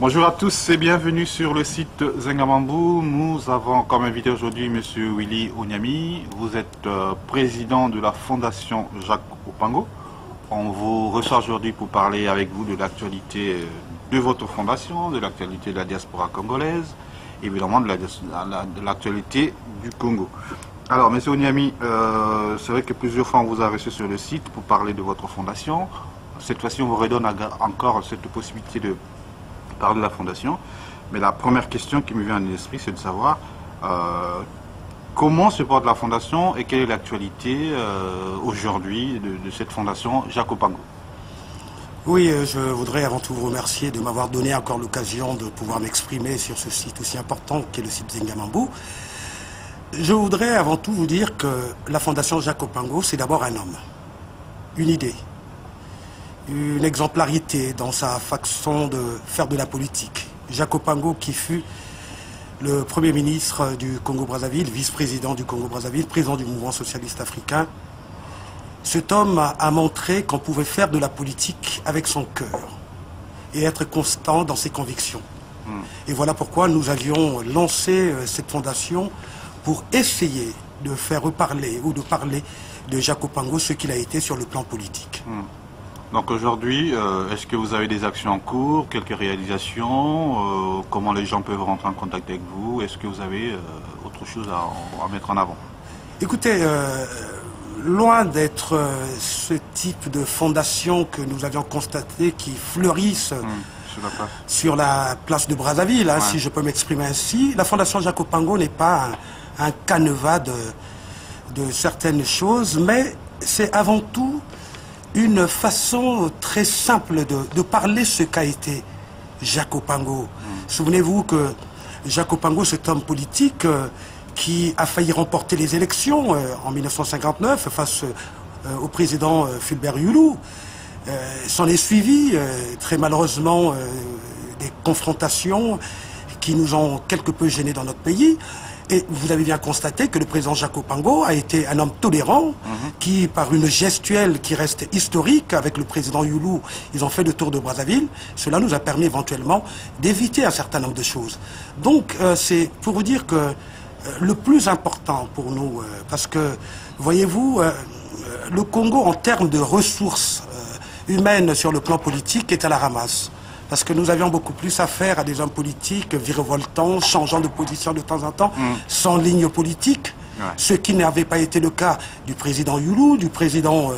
Bonjour à tous et bienvenue sur le site Zengamambou. Nous avons comme invité aujourd'hui M. Willy Onyami. Vous êtes président de la Fondation Jacques Opango. On vous reçoit aujourd'hui pour parler avec vous de l'actualité de votre fondation, de l'actualité de la diaspora congolaise, évidemment de l'actualité du Congo. Alors, M. Onyami, c'est vrai que plusieurs fois on vous a reçu sur le site pour parler de votre fondation. Cette fois-ci, on vous redonne encore cette possibilité de parler de la fondation. Mais la première question qui me vient à l'esprit, c'est de savoir comment se porte la fondation et quelle est l'actualité aujourd'hui de cette fondation Jacques Opango. Oui, je voudrais avant tout vous remercier de m'avoir donné encore l'occasion de pouvoir m'exprimer sur ce site aussi important qu'est le site Zengamambou. Je voudrais avant tout vous dire que la Fondation Jacques Opango, c'est d'abord un homme, une idée, une exemplarité dans sa façon de faire de la politique. Jacques Opango qui fut le Premier ministre du Congo-Brazzaville, vice-président du Congo-Brazzaville, président du mouvement socialiste africain. Cet homme a montré qu'on pouvait faire de la politique avec son cœur et être constant dans ses convictions. Et voilà pourquoi nous avions lancé cette fondation pour essayer de faire reparler ou de parler de Jacques Opango, ce qu'il a été sur le plan politique. Donc aujourd'hui, est-ce que vous avez des actions en cours, quelques réalisations, comment les gens peuvent rentrer en contact avec vous? Est-ce que vous avez autre chose à mettre en avant? Écoutez, loin d'être ce type de fondation que nous avions constaté qui fleurissent sur la place de Brazzaville, hein, si je peux m'exprimer ainsi, la Fondation Jacques Opango n'est pas un canevas de certaines choses, mais c'est avant tout une façon très simple de parler ce qu'a été Jacques Opango. Souvenez-vous que Jacques Opango, cet homme politique qui a failli remporter les élections en 1959 face au président Fulbert Yulu, s'en est suivi très malheureusement des confrontations qui nous ont quelque peu gênés dans notre pays. Et vous avez bien constaté que le président Jacques Opango a été un homme tolérant qui, par une gestuelle qui reste historique avec le président Yulu, ils ont fait le tour de Brazzaville. Cela nous a permis éventuellement d'éviter un certain nombre de choses. Donc c'est pour vous dire que le plus important pour nous, parce que, voyez-vous, le Congo en termes de ressources humaines sur le plan politique est à la ramasse. Parce que nous avions beaucoup plus affaire à des hommes politiques virevoltants, changeant de position de temps en temps, sans ligne politique. Ce qui n'avait pas été le cas du président Yulu, du président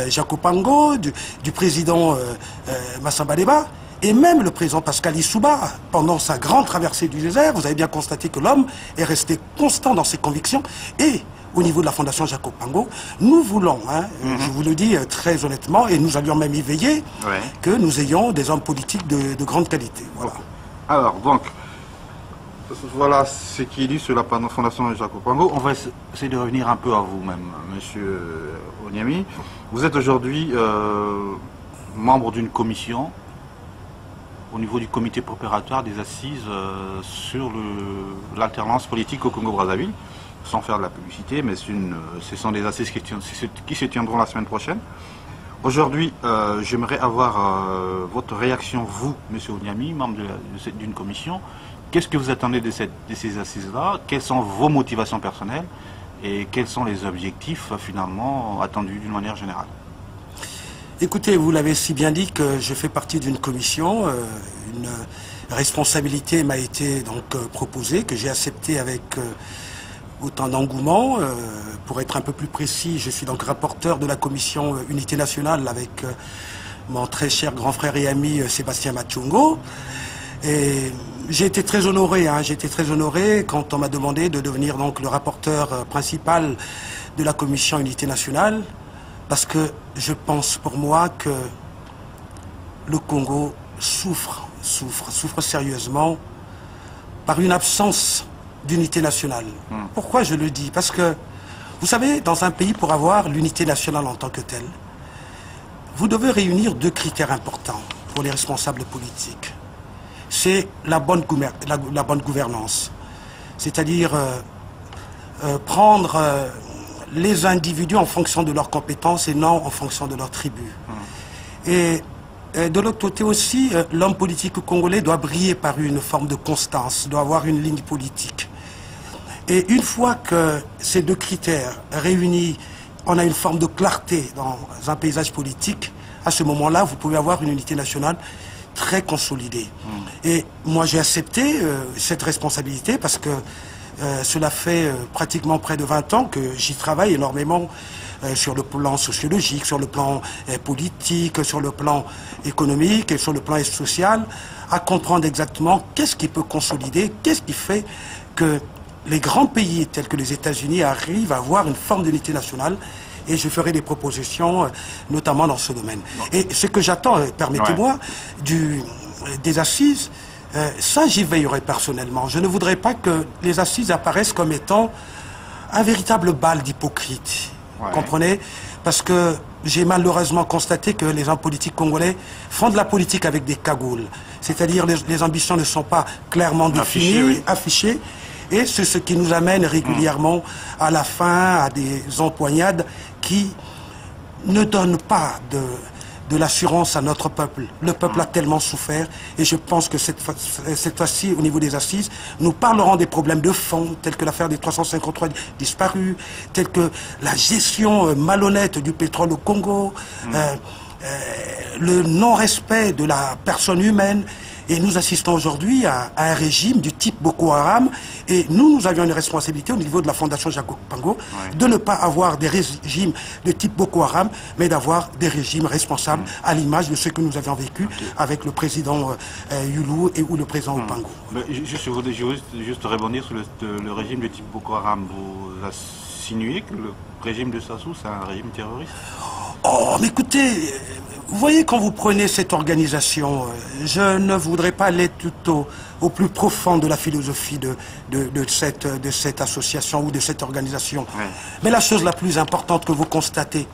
Jacques Opango, du président Massamba Deba, et même le président Pascal Lissouba, pendant sa grande traversée du désert. Vous avez bien constaté que l'homme est resté constant dans ses convictions. Et au niveau de la Fondation Jacques Opango, nous voulons, je vous le dis très honnêtement, et nous allions même y veiller, que nous ayons des hommes politiques de grande qualité. Voilà. Alors, donc, voilà ce qui est dit sur la Fondation Jacques Opango. On va essayer de revenir un peu à vous-même, Monsieur Onyami. Vous êtes aujourd'hui membre d'une commission au niveau du comité préparatoire des assises sur l'alternance politique au Congo-Brazzaville. Sans faire de la publicité, mais ce sont des assises qui se tiendront la semaine prochaine. Aujourd'hui, j'aimerais avoir votre réaction, vous, M. Onyami, membre d'une commission. Qu'est-ce que vous attendez de ces assises-là? Quelles sont vos motivations personnelles? Et quels sont les objectifs, finalement, attendus d'une manière générale? Écoutez, vous l'avez si bien dit que je fais partie d'une commission. Une responsabilité m'a été donc proposée, que j'ai acceptée avec autant d'engouement. Pour être un peu plus précis, je suis donc rapporteur de la commission Unité Nationale avec mon très cher grand frère et ami Sébastien Machungo. Et j'ai été très honoré, quand on m'a demandé de devenir donc le rapporteur principal de la commission Unité Nationale, parce que je pense pour moi que le Congo souffre sérieusement par une absence d'unité nationale. Pourquoi je le dis? Parce que, vous savez, dans un pays, pour avoir l'unité nationale en tant que telle, vous devez réunir deux critères importants pour les responsables politiques. C'est la bonne gouvernance. C'est-à-dire prendre les individus en fonction de leurs compétences et non en fonction de leur tribu. Et de l'autre côté aussi, l'homme politique congolais doit briller par une forme de constance, doit avoir une ligne politique. Et une fois que ces deux critères réunis, on a une forme de clarté dans un paysage politique, à ce moment-là, vous pouvez avoir une unité nationale très consolidée. Et moi, j'ai accepté cette responsabilité parce que cela fait pratiquement près de 20 ans que j'y travaille énormément sur le plan sociologique, sur le plan politique, sur le plan économique et sur le plan social, à comprendre exactement qu'est-ce qui peut consolider, qu'est-ce qui fait que les grands pays tels que les États-Unis arrivent à avoir une forme d'unité nationale, et je ferai des propositions, notamment dans ce domaine. Et ce que j'attends, permettez-moi, des assises, ça j'y veillerai personnellement. Je ne voudrais pas que les assises apparaissent comme étant un véritable bal d'hypocrite. Vous comprenez? Parce que j'ai malheureusement constaté que les hommes politiques congolais font de la politique avec des cagoules. C'est-à-dire les ambitions ne sont pas clairement définies, affichées. Et c'est ce qui nous amène régulièrement à la fin à des empoignades qui ne donnent pas de l'assurance à notre peuple. Le peuple a tellement souffert et je pense que cette fois-ci, au niveau des assises, nous parlerons des problèmes de fond, tels que l'affaire des 353 disparus, tels que la gestion malhonnête du pétrole au Congo, le non-respect de la personne humaine. Et nous assistons aujourd'hui à un régime du type Boko Haram. Et nous avions une responsabilité au niveau de la Fondation Jacob Pango de ne pas avoir des régimes de type Boko Haram, mais d'avoir des régimes responsables à l'image de ce que nous avions vécu avec le président Yulu ou le président Opango. Je voudrais juste rebondir sur le régime de type Boko Haram. Vous insinuez que le régime de Sassou, c'est un régime terroriste? Oh, mais écoutez, vous voyez, quand vous prenez cette organisation, je ne voudrais pas aller tout au plus profond de la philosophie de cette association ou de cette organisation. Mais la chose la plus importante que vous constatez,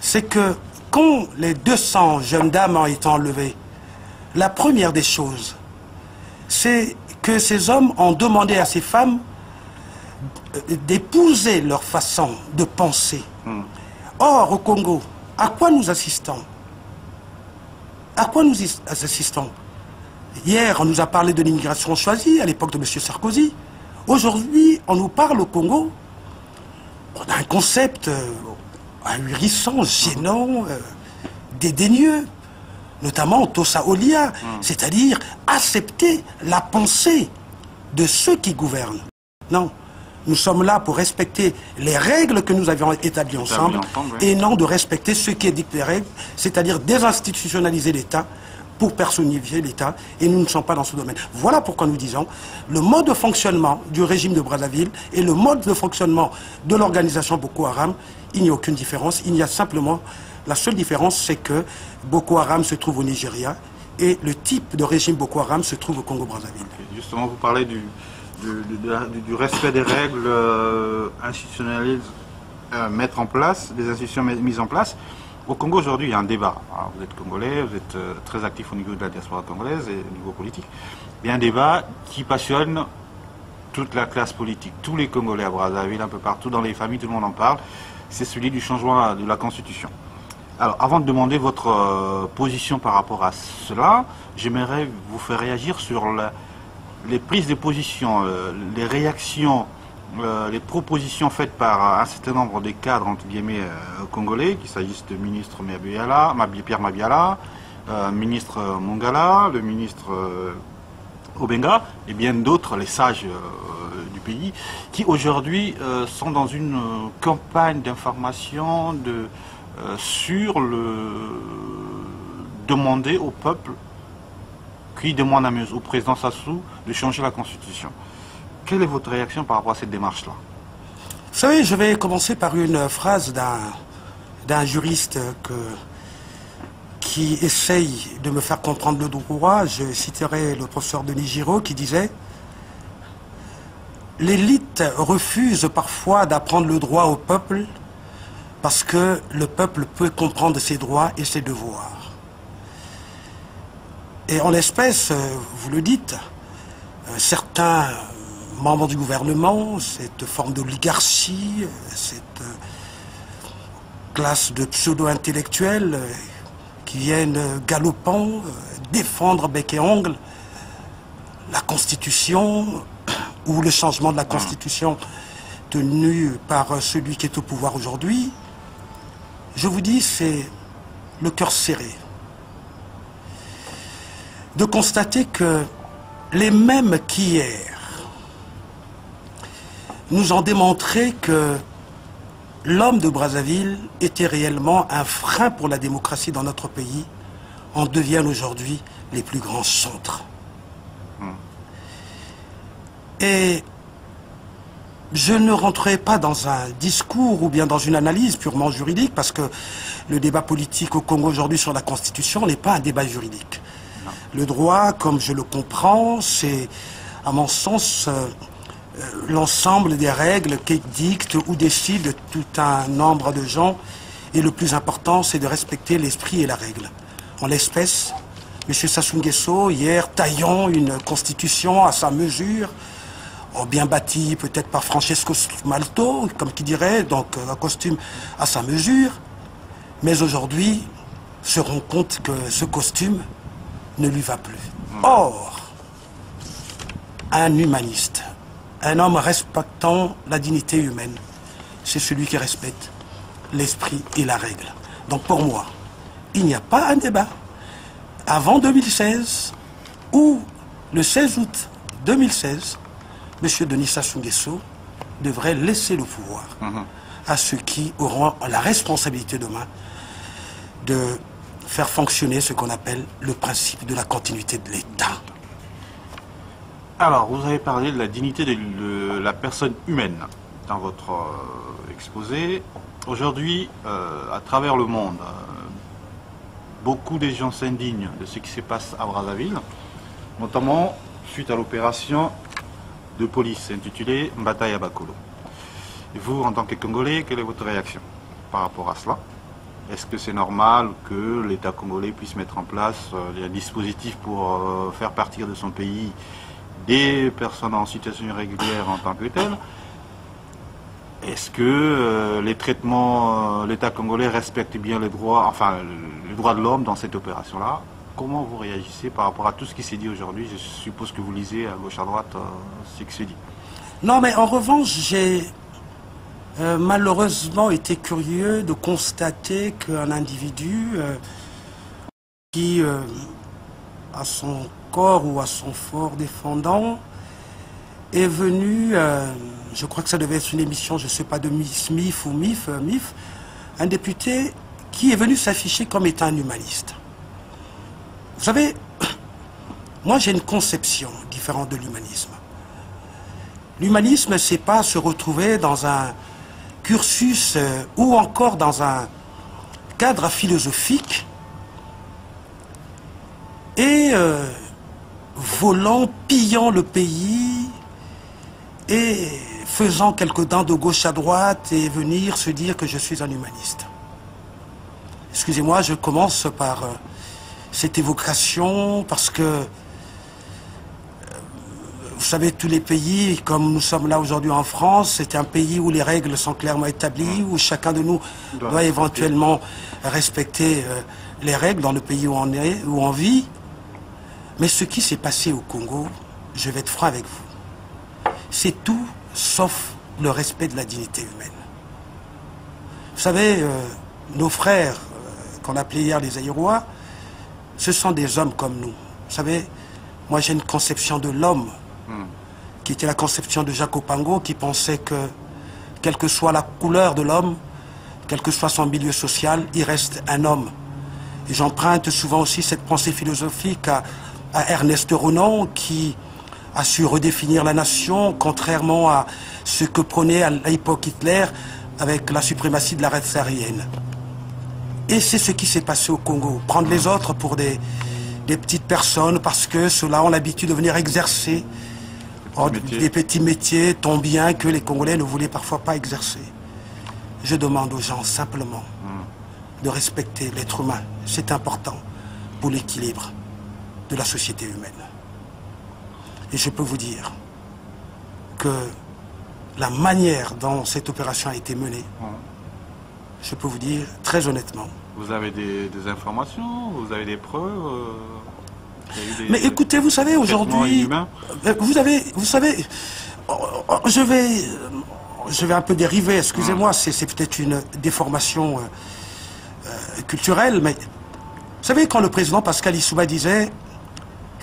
c'est que quand les 200 jeunes dames ont été enlevées, la première des choses, c'est que ces hommes ont demandé à ces femmes d'épouser leur façon de penser. Or, au Congo, à quoi nous assistons? À quoi nous assistons? Hier, on nous a parlé de l'immigration choisie à l'époque de M. Sarkozy. Aujourd'hui, on nous parle au Congo d'un concept ahurissant, gênant, dédaigneux, notamment Tossa Olia, c'est-à-dire accepter la pensée de ceux qui gouvernent. Non. Nous sommes là pour respecter les règles que nous avions établies ensemble et non de respecter ce qui est dicté des règles, c'est-à-dire désinstitutionnaliser l'État pour personnifier l'État, et nous ne sommes pas dans ce domaine. Voilà pourquoi nous disons le mode de fonctionnement du régime de Brazzaville et le mode de fonctionnement de l'organisation Boko Haram, il n'y a aucune différence. Il y a simplement, la seule différence, c'est que Boko Haram se trouve au Nigeria et le type de régime Boko Haram se trouve au Congo-Brazzaville. Justement, vous parlez du respect des règles institutionnelles, mettre en place, des institutions mises en place. Au Congo aujourd'hui, il y a un débat. Alors, vous êtes congolais, vous êtes très actif au niveau de la diaspora congolaise et au niveau politique. Il y a un débat qui passionne toute la classe politique, tous les Congolais à Brazzaville, un peu partout, dans les familles, tout le monde en parle. C'est celui du changement de la Constitution. Alors, avant de demander votre position par rapport à cela, j'aimerais vous faire réagir sur les prises de position, les réactions, les propositions faites par un certain nombre de cadres, entre guillemets, congolais, qu'il s'agisse de ministre Pierre Mabiala, ministre Mongala, le ministre Obenga, et bien d'autres, les sages du pays, qui aujourd'hui sont dans une campagne d'information sur demander au peuple qui demande au président Sassou de changer la Constitution. Quelle est votre réaction par rapport à cette démarche-là? Vous savez, je vais commencer par une phrase d'un juriste qui essaye de me faire comprendre le droit. Je citerai le professeur Denis Giraud qui disait « L'élite refuse parfois d'apprendre le droit au peuple parce que le peuple peut comprendre ses droits et ses devoirs. » Et en l'espèce, vous le dites, certains membres du gouvernement, cette forme d'oligarchie, cette classe de pseudo-intellectuels qui viennent galopant, défendre bec et ongle la Constitution ou le changement de la Constitution tenu par celui qui est au pouvoir aujourd'hui, je vous dis, c'est le cœur serré de constater que les mêmes qu'hier nous ont démontré que l'homme de Brazzaville était réellement un frein pour la démocratie dans notre pays, en deviennent aujourd'hui les plus grands centres. Et je ne rentrerai pas dans un discours ou bien dans une analyse purement juridique, parce que le débat politique au Congo aujourd'hui sur la Constitution n'est pas un débat juridique. Non. Le droit, comme je le comprends, c'est, à mon sens, l'ensemble des règles qui dictent ou décident tout un nombre de gens. Et le plus important, c'est de respecter l'esprit et la règle. En l'espèce, M. Sassou Nguesso, hier, taillant une constitution à sa mesure, bien bâti peut-être par Francesco Malto, comme qui dirait, donc un costume à sa mesure, mais aujourd'hui se rend compte que ce costume ne lui va plus. Or, un humaniste, un homme respectant la dignité humaine, c'est celui qui respecte l'esprit et la règle. Donc pour moi, il n'y a pas un débat. Avant 2016 ou le 16 août 2016, M. Denis Sassou Nguesso devrait laisser le pouvoir à ceux qui auront la responsabilité demain de faire fonctionner ce qu'on appelle le principe de la continuité de l'État. Alors, vous avez parlé de la dignité de la personne humaine dans votre exposé. Aujourd'hui, à travers le monde, beaucoup de gens s'indignent de ce qui se passe à Brazzaville, notamment suite à l'opération de police intitulée Mbataïa Bakolo. Et vous, en tant que Congolais, quelle est votre réaction par rapport à cela? Est-ce que c'est normal que l'État congolais puisse mettre en place un dispositif pour faire partir de son pays des personnes en situation irrégulière en tant que telles? Est-ce que les traitements, l'État congolais respecte bien les droits, enfin les droits de l'homme dans cette opération-là? Comment vous réagissez par rapport à tout ce qui s'est dit aujourd'hui? Je suppose que vous lisez à gauche à droite ce qui se dit. Non, mais en revanche, j'ai malheureusement été curieux de constater qu'un individu qui, à son corps ou à son fort défendant, est venu, je crois que ça devait être une émission, je ne sais pas, de MIF ou MIF, un député qui est venu s'afficher comme étant un humaniste. Vous savez, moi j'ai une conception différente de l'humanisme. L'humanisme, c'est pas se retrouver dans un cursus ou encore dans un cadre philosophique et volant, pillant le pays et faisant quelques dents de gauche à droite et venir se dire que je suis un humaniste. Excusez-moi, je commence par cette évocation parce que vous savez, tous les pays, comme nous sommes là aujourd'hui en France, c'est un pays où les règles sont clairement établies, où chacun de nous doit éventuellement respecter les règles dans le pays où on est, où on vit. Mais ce qui s'est passé au Congo, je vais être franc avec vous, c'est tout sauf le respect de la dignité humaine. Vous savez, nos frères, qu'on appelait hier les Aïrois, ce sont des hommes comme nous. Vous savez, moi j'ai une conception de l'homme, qui était la conception de Jacques Opango, qui pensait que, quelle que soit la couleur de l'homme, quel que soit son milieu social, il reste un homme. Et j'emprunte souvent aussi cette pensée philosophique à Ernest Renan, qui a su redéfinir la nation, contrairement à ce que prônait à l'époque Hitler, avec la suprématie de la race aryenne. Et c'est ce qui s'est passé au Congo. Prendre les autres pour des petites personnes, parce que ceux-là ont l'habitude de venir exercer des petits métiers, tant bien que les Congolais ne voulaient parfois pas exercer. Je demande aux gens simplement de respecter l'être humain. C'est important pour l'équilibre de la société humaine. Et je peux vous dire que la manière dont cette opération a été menée, je peux vous dire très honnêtement, Vous avez des informations, vous avez des preuves Mais écoutez, vous savez, aujourd'hui, vous savez, je vais un peu dériver, excusez-moi, c'est peut-être une déformation culturelle, mais vous savez, quand le président Pascal Lissouba disait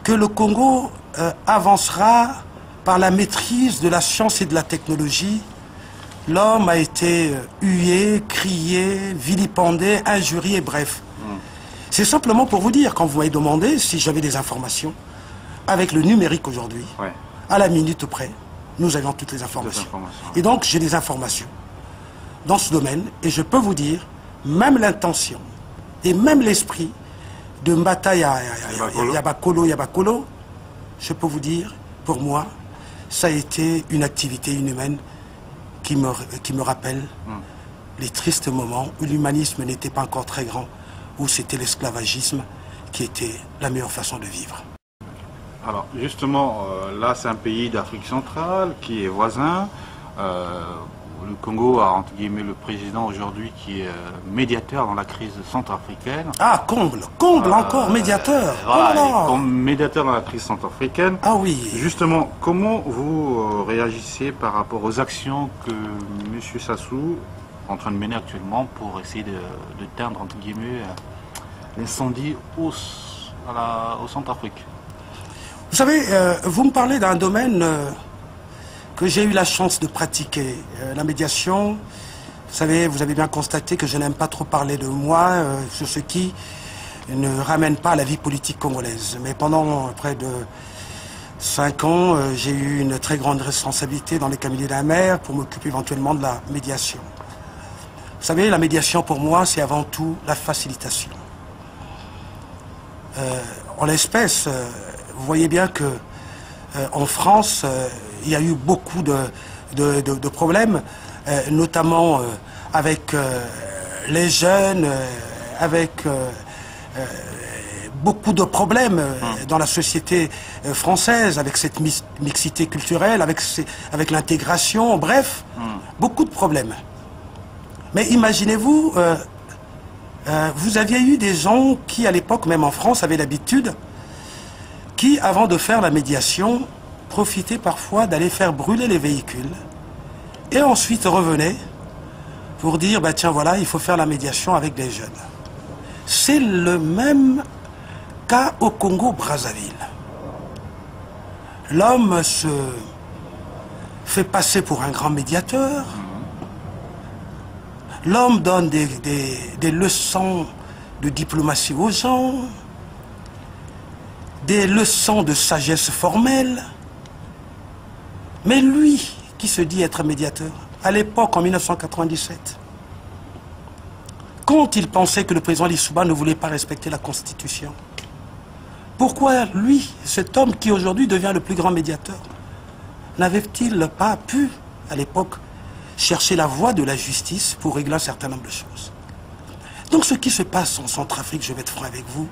que le Congo avancera par la maîtrise de la science et de la technologie, l'homme a été hué, crié, vilipendé, injurié, bref. C'est simplement pour vous dire, quand vous m'avez demandé si j'avais des informations, avec le numérique aujourd'hui, à la minute près, nous avions toutes les informations. Et donc, j'ai des informations dans ce domaine, et je peux vous dire, même l'intention et même l'esprit de Mbata Yabakolo, je peux vous dire, pour moi, ça a été une activité inhumaine qui me rappelle les tristes moments où l'humanisme n'était pas encore très grand, où c'était l'esclavagisme qui était la meilleure façon de vivre. Alors justement, là c'est un pays d'Afrique centrale qui est voisin. Le Congo a entre guillemets le président aujourd'hui qui est médiateur dans la crise centrafricaine. Ah, comble encore, médiateur. Voilà, comme médiateur dans la crise centrafricaine. Ah oui. Justement, comment vous réagissez par rapport aux actions que M. Sassou est en train de mener actuellement pour essayer de teindre entre guillemets l'incendie au Centrafrique? Vous savez, vous me parlez d'un domaine que j'ai eu la chance de pratiquer, la médiation. Vous savez, vous avez bien constaté que je n'aime pas trop parler de moi sur ce qui ne ramène pas à la vie politique congolaise. Mais pendant près de 5 ans, j'ai eu une très grande responsabilité dans les cabinets de la mer pour m'occuper éventuellement de la médiation. Vous savez, la médiation pour moi, c'est avant tout la facilitation. En l'espèce, vous voyez bien que en France, il y a eu beaucoup de problèmes, notamment avec les jeunes, avec beaucoup de problèmes dans la société française, avec cette mixité culturelle, avec l'intégration, bref, beaucoup de problèmes. Mais imaginez-vous, vous aviez eu des gens qui, à l'époque, même en France, avaient l'habitude, qui, avant de faire la médiation, profitaient parfois d'aller faire brûler les véhicules et ensuite revenaient pour dire, bah, tiens, voilà, il faut faire la médiation avec les jeunes. C'est le même cas au Congo-Brazzaville. L'homme se fait passer pour un grand médiateur. L'homme donne des leçons de diplomatie aux gens, des leçons de sagesse formelle. Mais lui, qui se dit être médiateur, à l'époque, en 1997, quand il pensait que le président Lissouba ne voulait pas respecter la Constitution, pourquoi lui, cet homme qui aujourd'hui devient le plus grand médiateur, n'avait-il pas pu, à l'époque, chercher la voie de la justice pour régler un certain nombre de choses? Donc ce qui se passe en Centrafrique, je vais être franc avec vous,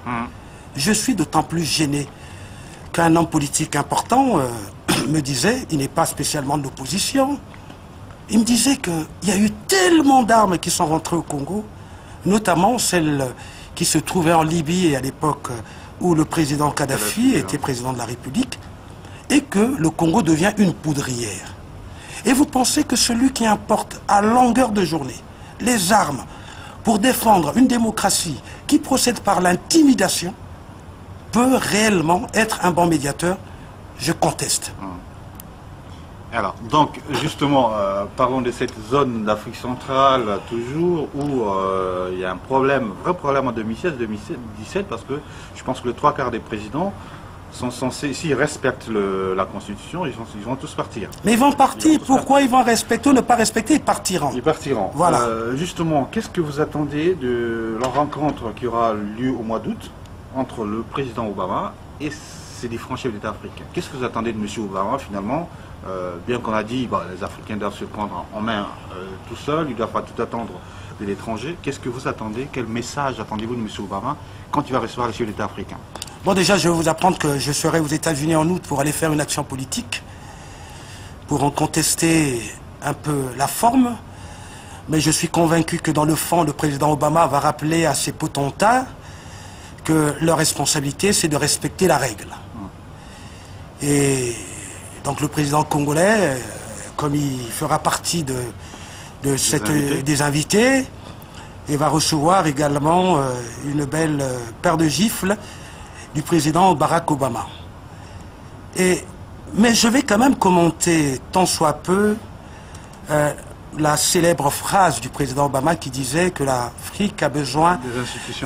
je suis d'autant plus gêné qu'un homme politique important me disait, il n'est pas spécialement de l'opposition, il me disait qu'il y a eu tellement d'armes qui sont rentrées au Congo, notamment celles qui se trouvaient en Libye à l'époque où le président Kadhafi était président de la République, et que le Congo devient une poudrière. Et vous pensez que celui qui importe à longueur de journée les armes pour défendre une démocratie qui procède par l'intimidation peut réellement être un bon médiateur? Je conteste. Alors, donc, justement, parlons de cette zone d'Afrique centrale, toujours, où il y a un problème, vrai problème en 2016-2017, parce que je pense que les 3/4 des présidents sont censés, s'ils respectent la Constitution, ils vont tous partir. Mais ils vont partir. Pourquoi ils vont respecter ou ne pas respecter? Ils partiront. Ils partiront. Voilà. Justement, qu'est-ce que vous attendez de la rencontre qui aura lieu au mois d'août entre le président Obama et ces différents chefs d'État africains? Qu'est-ce que vous attendez de M. Obama, finalement? Bien qu'on a dit, bah, les Africains doivent se prendre en main tout seuls, ils ne doivent pas tout attendre de l'étranger. Qu'est-ce que vous attendez? Quel message attendez-vous de M. Obama quand il va recevoir les chefs d'État africains? Bon, déjà, je vais vous apprendre que je serai aux États-Unis en août pour aller faire une action politique, pour en contester un peu la forme. Mais je suis convaincu que dans le fond, le président Obama va rappeler à ses potentats que leur responsabilité, c'est de respecter la règle. Et donc le président congolais, comme il fera partie des invités, il va recevoir également une belle paire de gifles du président Barack Obama. Mais je vais quand même commenter, tant soit peu, la célèbre phrase du président Obama qui disait que l'Afrique a besoin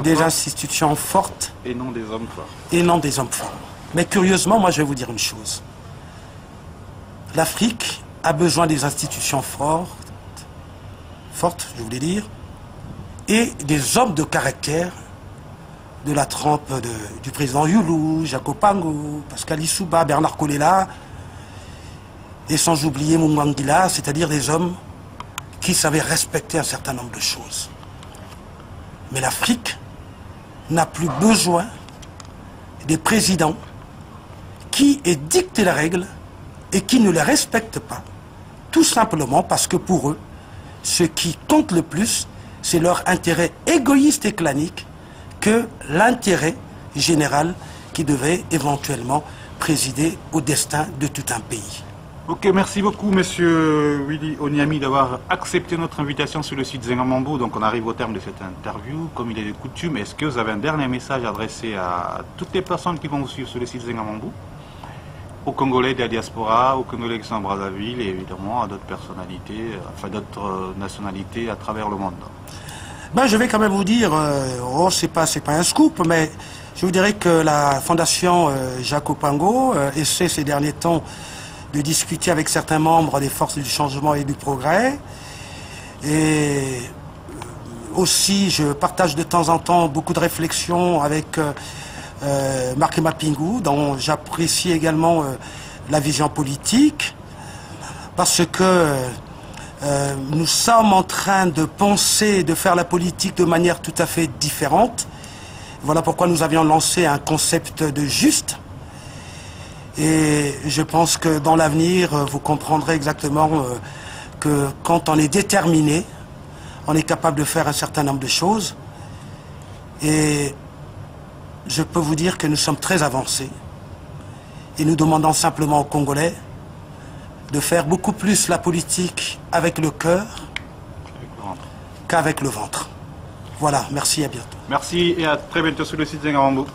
des institutions fortes et non des hommes forts. Et non des hommes forts. Mais curieusement, moi je vais vous dire une chose. L'Afrique a besoin des institutions fortes, je voulais dire, et des hommes de caractère de la trempe du président Yulu, Jacob Pango, Pascal Issouba, Bernard Kolela, et sans oublier Mungangila, c'est-à-dire des hommes qui savaient respecter un certain nombre de choses. Mais l'Afrique n'a plus besoin des présidents qui dictent les règles et qui ne les respectent pas, tout simplement parce que pour eux, ce qui compte le plus, c'est leur intérêt égoïste et clanique que l'intérêt général qui devait éventuellement présider au destin de tout un pays. Ok, merci beaucoup Monsieur Willy Onyami d'avoir accepté notre invitation sur le site Zengamambo. Donc on arrive au terme de cette interview. Comme il est de coutume, est-ce que vous avez un dernier message adressé à toutes les personnes qui vont vous suivre sur le site Zengamambo, aux Congolais de la diaspora, aux Congolais qui sont à Brazzaville et évidemment à d'autres personnalités, enfin d'autres nationalités à travers le monde? Ben, je vais quand même vous dire, c'est pas un scoop, mais je vous dirais que la fondation Jacob Pango essaie ces derniers temps de discuter avec certains membres des forces du changement et du progrès. Et aussi, je partage de temps en temps beaucoup de réflexions avec Marc Mapingou, dont j'apprécie également la vision politique, parce que nous sommes en train de penser, de faire la politique de manière tout à fait différente. Voilà pourquoi nous avions lancé un concept de juste. Et je pense que dans l'avenir, vous comprendrez exactement que quand on est déterminé, on est capable de faire un certain nombre de choses. Et je peux vous dire que nous sommes très avancés. Et nous demandons simplement aux Congolais de faire beaucoup plus la politique avec le cœur qu'avec le ventre. Voilà, merci, à bientôt. Merci et à très bientôt sur le site Zengamambo.